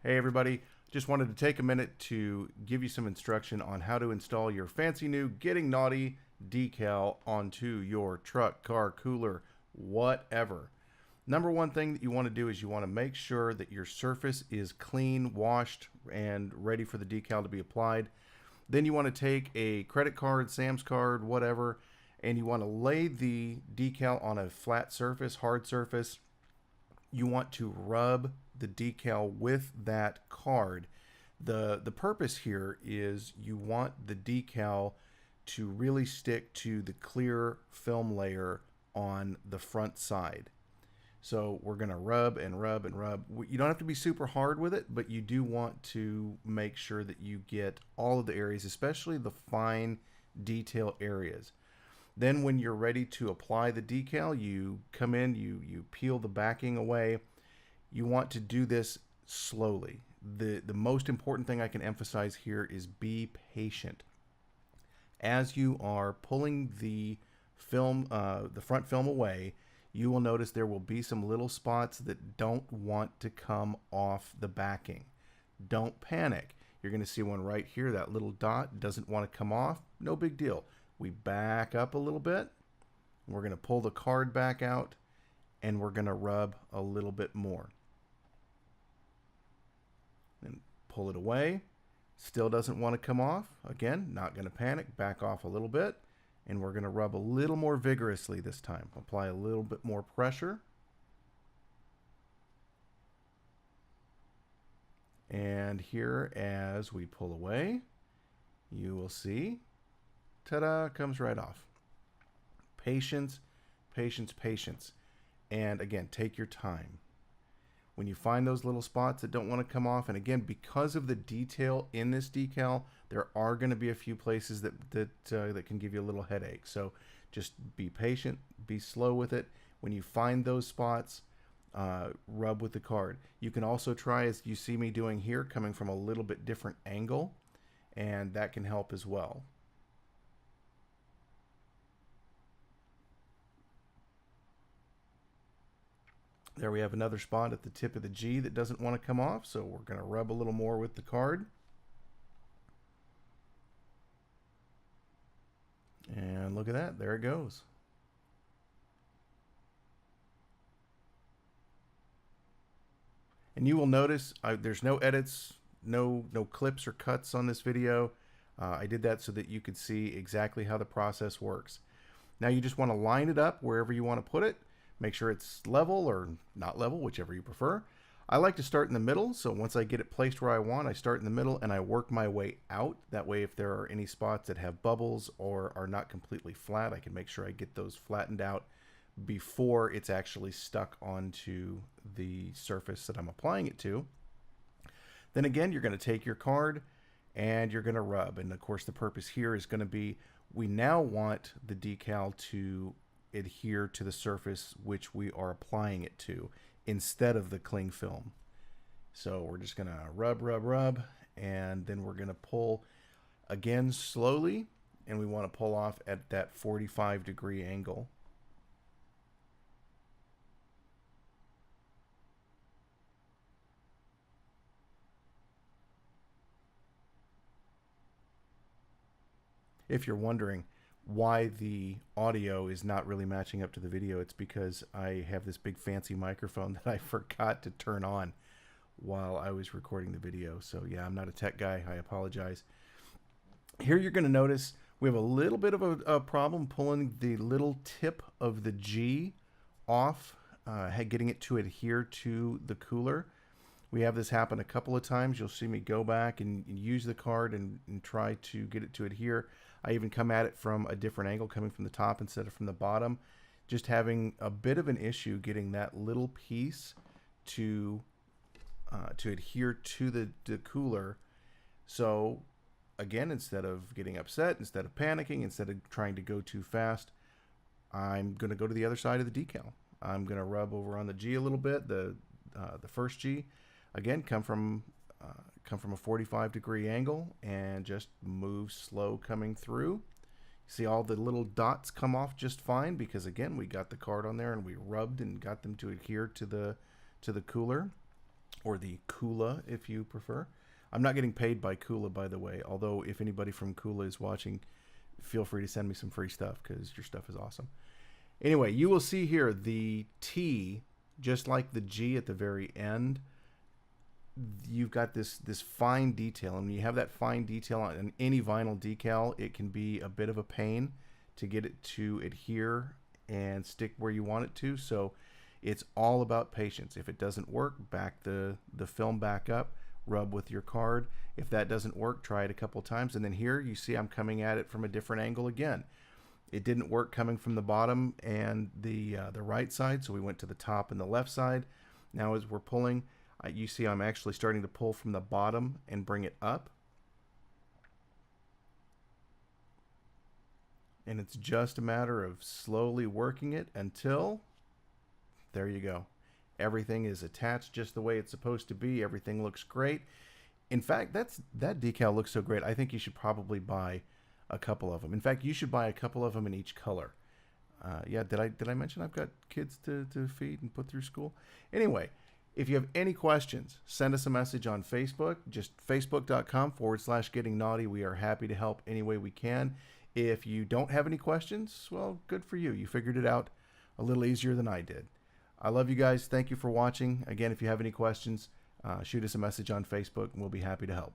Hey everybody, just wanted to take a minute to give you some instruction on how to install your fancy new Getting Nauti decal onto your truck, car, cooler, whatever. Number one thing that you want to do is you want to make sure that your surface is clean, washed, and ready for the decal to be applied. Then you want to take a credit card, Sam's card, whatever, and you want to lay the decal on a flat surface, hard surface. You want to rub the decal with that card. The purpose here is you want the decal to really stick to the clear film layer on the front side. So we're going to rub and rub and rub. You don't have to be super hard with it, but you do want to make sure that you get all of the areas, especially the fine detail areas. Then when you're ready to apply the decal, you come in, you peel the backing away. You want to do this slowly. The most important thing I can emphasize here is be patient. As you are pulling the film, the front film away, you will notice there will be some little spots that don't want to come off the backing. Don't panic. You're going to see one right here. That little dot doesn't want to come off. No big deal. We back up a little bit. We're going to pull the card back out and we're going to rub a little bit more. Then pull it away. Still doesn't want to come off. Again, not going to panic. Back off a little bit. And we're going to rub a little more vigorously this time. Apply a little bit more pressure. And here, as we pull away, you will see, ta-da, comes right off. Patience, patience, patience. And again, take your time. When you find those little spots that don't want to come off, and again, because of the detail in this decal, there are going to be a few places that can give you a little headache. So just be patient, be slow with it. When you find those spots, rub with the card. You can also try, as you see me doing here, coming from a little bit different angle, and that can help as well. There we have another spot at the tip of the G that doesn't want to come off, so we're going to rub a little more with the card. And look at that, there it goes. And you will notice there's no edits, no clips or cuts on this video. I did that so that you could see exactly how the process works. Now you just want to line it up wherever you want to put it. Make sure it's level or not level, whichever you prefer. I like to start in the middle, so once I get it placed where I want, I start in the middle and I work my way out. That way, if there are any spots that have bubbles or are not completely flat, I can make sure I get those flattened out before it's actually stuck onto the surface that I'm applying it to. Then again, you're going to take your card and you're going to rub. And of course, the purpose here is going to be, we now want the decal to adhere to the surface which we are applying it to instead of the cling film. So we're just going to rub, rub, rub, and then we're going to pull again slowly, and we want to pull off at that 45-degree angle. If you're wondering why the audio is not really matching up to the video, it's because I have this big fancy microphone that I forgot to turn on while I was recording the video. So yeah, I'm not a tech guy. I apologize. Here you're going to notice we have a little bit of a problem pulling the little tip of the G off, getting it to adhere to the cooler. We have this happen a couple of times. You'll see me go back and use the card and try to get it to adhere. I even come at it from a different angle, coming from the top instead of from the bottom. Just having a bit of an issue getting that little piece to adhere to the cooler. So again, instead of getting upset, instead of panicking, instead of trying to go too fast, I'm going to go to the other side of the decal. I'm going to rub over on the G a little bit, the first G. Again, come from a 45-degree angle and just move slow coming through. See all the little dots come off just fine because again we got the card on there and we rubbed and got them to adhere to the cooler. or the Kula if you prefer. I'm not getting paid by Kula, by the way, although if anybody from Kula is watching, feel free to send me some free stuff because your stuff is awesome. Anyway, you will see here the T, just like the G at the very end, you've got this fine detail, and when you have that fine detail on any vinyl decal, it can be a bit of a pain to get it to adhere and stick where you want it to. So it's all about patience. If it doesn't work, back the film back up, rub with your card. If that doesn't work, try it a couple times, and then here you see I'm coming at it from a different angle again. It didn't work coming from the bottom and the right side, so we went to the top and the left side. Now as we're pulling, you see I'm actually starting to pull from the bottom and bring it up. And it's just a matter of slowly working it until, there you go. Everything is attached just the way it's supposed to be. Everything looks great. In fact, that decal looks so great, I think you should probably buy a couple of them. In fact, you should buy a couple of them in each color. Yeah, did I mention I've got kids to feed and put through school? Anyway, if you have any questions, send us a message on Facebook, just facebook.com/Getting Nauti. We are happy to help any way we can. If you don't have any questions, well, good for you. You figured it out a little easier than I did. I love you guys. Thank you for watching. Again, if you have any questions, shoot us a message on Facebook, and we'll be happy to help.